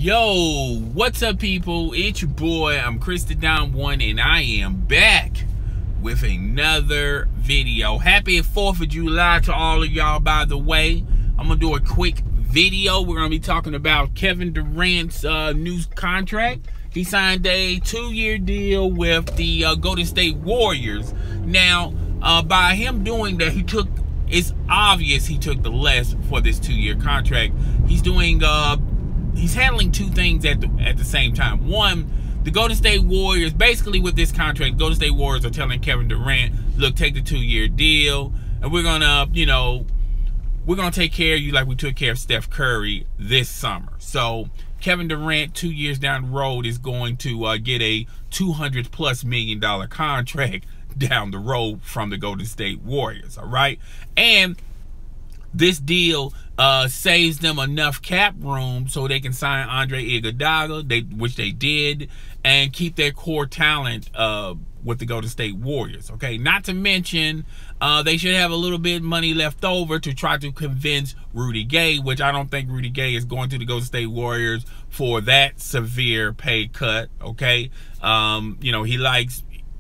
Yo, what's up, people? It's your boy, I'm Chris the Dom One, and I am back with another video. Happy 4th of July to all of y'all, by the way. I'm gonna do a quick video. We're gonna be talking about Kevin Durant's new contract. He signed a 2-year deal with the Golden State Warriors. Now, by him doing that, it's obvious he took the less for this 2-year contract. He's doing he's handling two things at the same time. One, the Golden State Warriors, basically with this contract, Golden State Warriors are telling Kevin Durant, look, take the 2-year deal, and we're gonna, we're gonna take care of you like we took care of Steph Curry this summer. So Kevin Durant, 2 years down the road, is going to get a $200+ million contract down the road from the Golden State Warriors. All right, and this deal saves them enough cap room so they can sign Andre Iguodala, which they did, and keep their core talent with the Golden State Warriors. Okay, not to mention they should have a little bit of money left over to try to convince Rudy Gay, which I don't think Rudy Gay is going to the Golden State Warriors for that severe pay cut. Okay,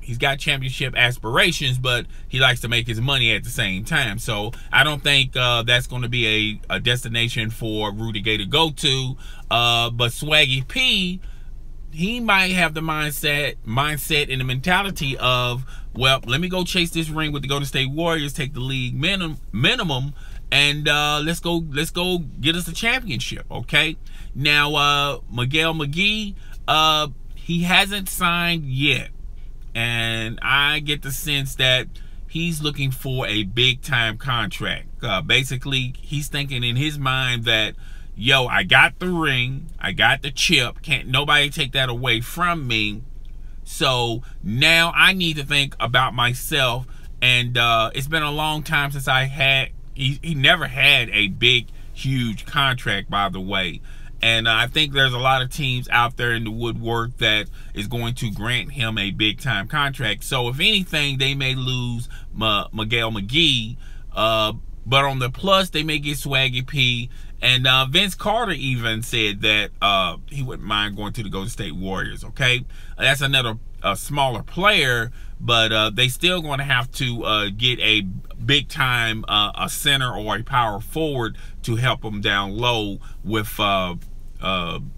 he's got championship aspirations, but he likes to make his money at the same time. So I don't think that's going to be a destination for Rudy Gay to go to. But Swaggy P, he might have the mindset and the mentality of, well, let me go chase this ring with the Golden State Warriors, take the league minimum, and let's go get us a championship. Okay. Now Miguel McGee, he hasn't signed yet. And I get the sense that he's looking for a big-time contract. Basically, he's thinking in his mind that, yo, I got the ring, I got the chip, can't nobody take that away from me. So now I need to think about myself. And it's been a long time since he never had a big, huge contract, by the way. And I think there's a lot of teams out there in the woodwork that is going to grant him a big-time contract. So if anything, they may lose Miguel McGee. But on the plus, they may get Swaggy P. And Vince Carter even said that he wouldn't mind going to the Golden State Warriors. Okay, that's another smaller player, but they still going to have to get a big-time a center or a power forward to help them down low with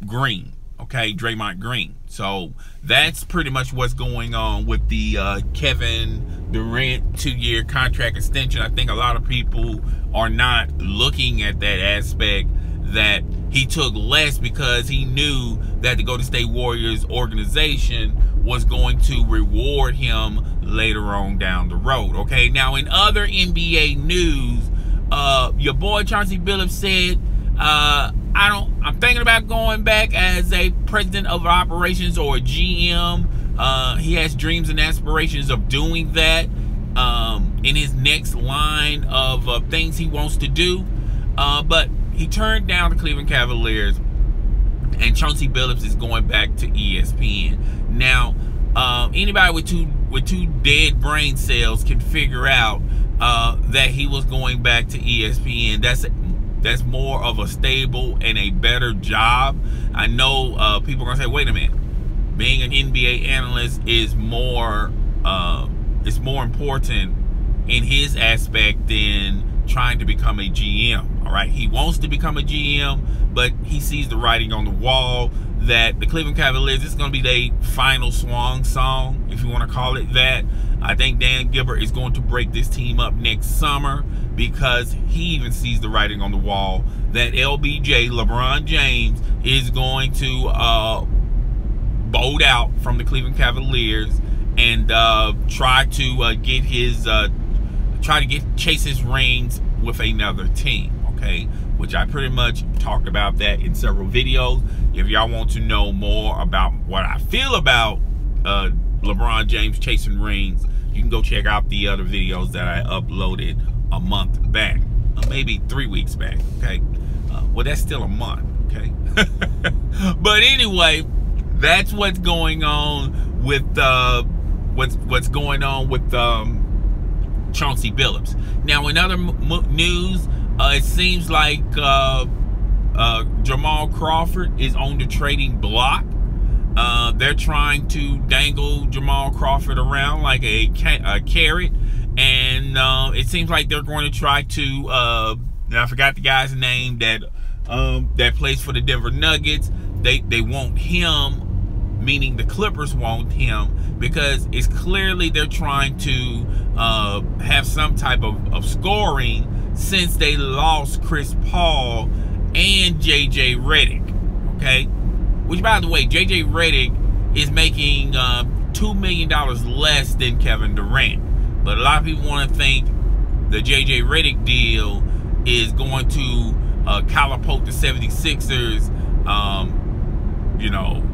Green, okay, Draymond Green. So that's pretty much what's going on with the Kevin Durant 2-year contract extension. I think a lot of people are not looking at that aspect, that he took less because he knew that the Golden State Warriors organization was going to reward him later on down the road. Okay, now in other NBA news, your boy Chauncey Billups said, I'm thinking about going back as a president of operations or a GM. He has dreams and aspirations of doing that in his next line of things he wants to do. But he turned down the Cleveland Cavaliers, and Chauncey Billups is going back to ESPN. Now, anybody with two dead brain cells can figure out that he was going back to ESPN. That's more of a stable and a better job. I know people are gonna say, wait a minute, being an NBA analyst is more it's more important in his aspect than trying to become a GM. All right, he wants to become a GM, but he sees the writing on the wall that the Cleveland Cavaliers, this is going to be their final swan song, if you want to call it that. I think Dan Gilbert is going to break this team up next summer, because he even sees the writing on the wall that LBJ, LeBron James, is going to bolt out from the Cleveland Cavaliers and try to chase his rings with another team. Okay, which I pretty much talked about that in several videos. If y'all want to know more about what I feel about LeBron James chasing rings, you can go check out the other videos that I uploaded a month back, maybe 3 weeks back. Okay, well, that's still a month. Okay, but anyway, that's what's going on with what's going on with Chauncey Billups. Now, in other news, it seems like Jamal Jamal Crawford is on the trading block. They're trying to dangle Jamal Crawford around like a carrot, and it seems like they're going to try to. I forgot the guy's name that plays for the Denver Nuggets. They want him, meaning the Clippers want him, because it's clearly they're trying to have some type of scoring since they lost Chris Paul and JJ Redick. Okay, which, by the way, JJ Redick is making $2 million less than Kevin Durant, but a lot of people want to think the JJ Redick deal is going to catapult the 76ers. You know,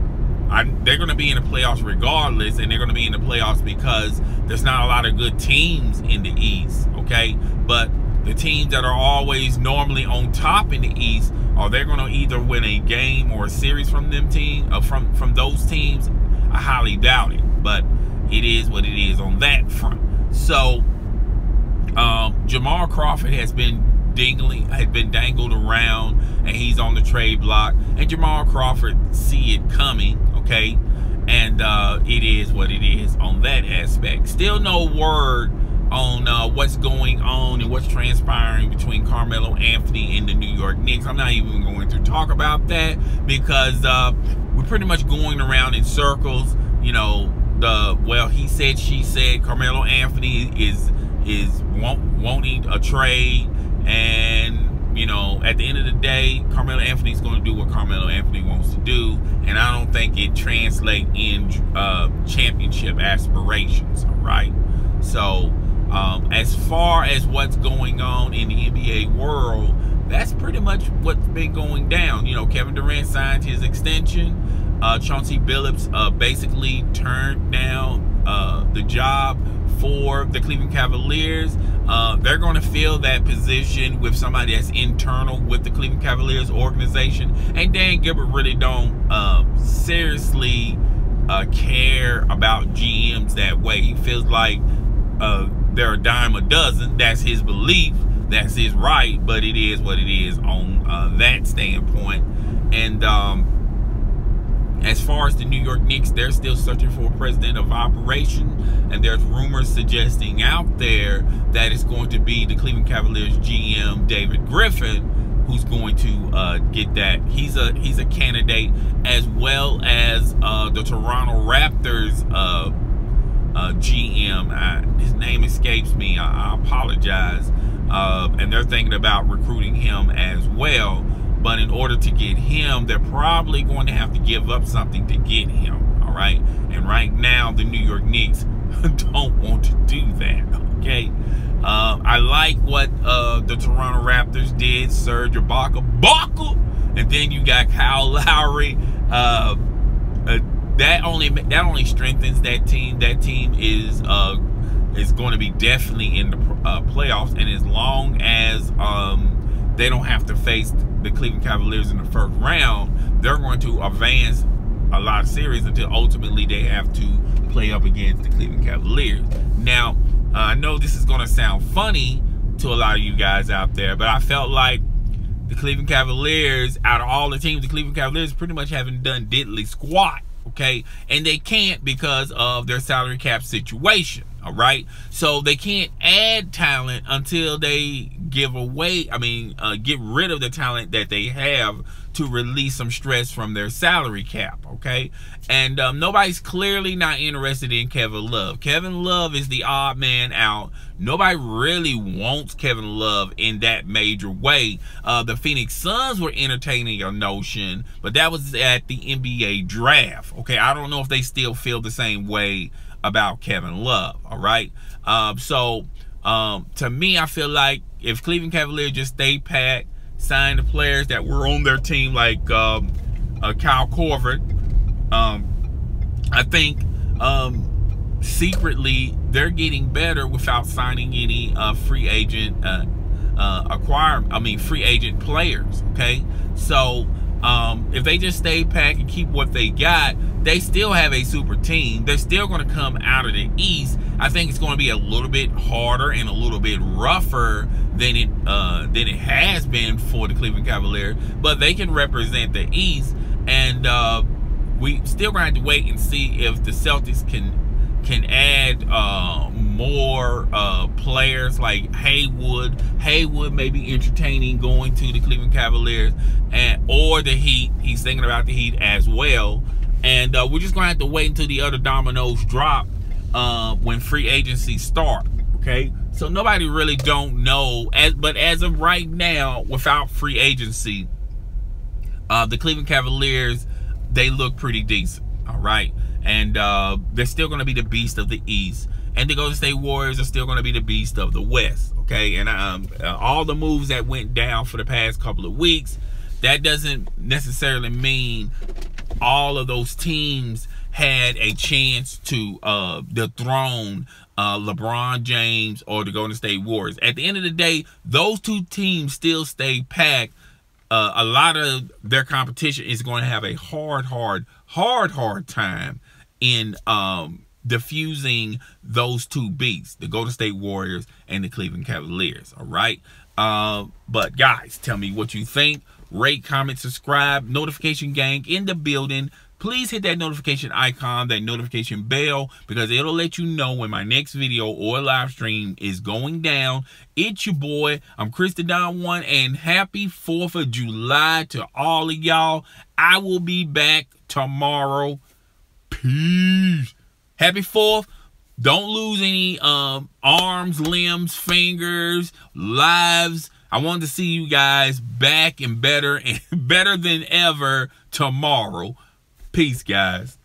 they're going to be in the playoffs regardless, and they're going to be in the playoffs because there's not a lot of good teams in the East, okay? But the teams that are always normally on top in the East, are they going to either win a game or a series from them from those teams? I highly doubt it, but it is what it is on that front. So Jamal Crawford has been dangled around, and he's on the trade block, and Jamal Crawford see it coming, okay? And it is what it is on that aspect. Still no word on what's going on and what's transpiring between Carmelo Anthony and the New York Knicks. I'm not even going to talk about that because we're pretty much going around in circles. You know, well, he said, she said. Carmelo Anthony is wanting a trade, and you know, at the end of the day, Carmelo Anthony's going to do what Carmelo Anthony wants to do, and I don't think it translates in championship aspirations. All right, so as far as what's going on in the NBA world, that's pretty much what's been going down. You know, Kevin Durant signed his extension. Chauncey Billups basically turned down the job for the Cleveland Cavaliers. They're going to fill that position with somebody that's internal with the Cleveland Cavaliers organization. And Dan Gilbert really don't seriously care about GMs that way. He feels like they're a dime a dozen. That's his belief. That's his right. But it is what it is on that standpoint. And as far as the New York Knicks, they're still searching for a president of operation, and there's rumors suggesting out there that it's going to be the Cleveland Cavaliers GM David Griffin who's going to get that. He's a candidate, as well as the Toronto Raptors GM. His name escapes me. I apologize. And they're thinking about recruiting him as well. But in order to get him, they're probably going to have to give up something to get him, all right? And right now, the New York Knicks don't want to do that, okay? I like what the Toronto Raptors did, Serge Ibaka, and then you got Kyle Lowry. That only strengthens that team. That team is going to be definitely in the playoffs, and as long as they don't have to face the Cleveland Cavaliers in the first round, they're going to advance a lot of series until ultimately they have to play up against the Cleveland Cavaliers. Now, I know this is going to sound funny to a lot of you guys out there, but I felt like the Cleveland Cavaliers, out of all the teams, the Cleveland Cavaliers pretty much haven't done diddly squat, okay? And they can't because of their salary cap situation. All right, so they can't add talent until they get rid of the talent that they have to release some stress from their salary cap. Okay, and nobody's clearly not interested in Kevin Love. Kevin Love is the odd man out. Nobody really wants Kevin Love in that major way. The Phoenix Suns were entertaining a notion, but that was at the NBA draft. Okay, I don't know if they still feel the same way about Kevin Love. All right, so to me, I feel like if Cleveland Cavaliers just stay pat, sign the players that were on their team, like Kyle Crawford, I think secretly they're getting better without signing any free agent free agent players. Okay, so If they just stay packed and keep what they got, they still have a super team. They're still going to come out of the East. I think it's going to be a little bit harder and a little bit rougher than it has been for the Cleveland Cavaliers, but they can represent the East, and we still going to have to wait and see if the Celtics can add more players like Haywood. Haywood may be entertaining going to the Cleveland Cavaliers, or the Heat. He's thinking about the Heat as well. And we're just going to have to wait until the other dominoes drop when free agency starts. Okay, so nobody really don't know. But as of right now, without free agency, the Cleveland Cavaliers, they look pretty decent. All right. And they're still going to be the beast of the East. And the Golden State Warriors are still going to be the beast of the West. Okay? And all the moves that went down for the past couple of weeks, that doesn't necessarily mean all of those teams had a chance to dethrone LeBron James or the Golden State Warriors. At the end of the day, those two teams still stay packed. A lot of their competition is going to have a hard time in diffusing those two beasts, the Golden State Warriors and the Cleveland Cavaliers. All right. But guys, tell me what you think. Rate, comment, subscribe. Notification gang in the building. Please hit that notification icon, that notification bell, because it'll let you know when my next video or live stream is going down. It's your boy. I'm Chris the Don One, and happy 4th of July to all of y'all. I will be back tomorrow. Peace. Happy 4th. Don't lose any arms, limbs, fingers, lives. I want to see you guys back and better than ever tomorrow. Peace, guys.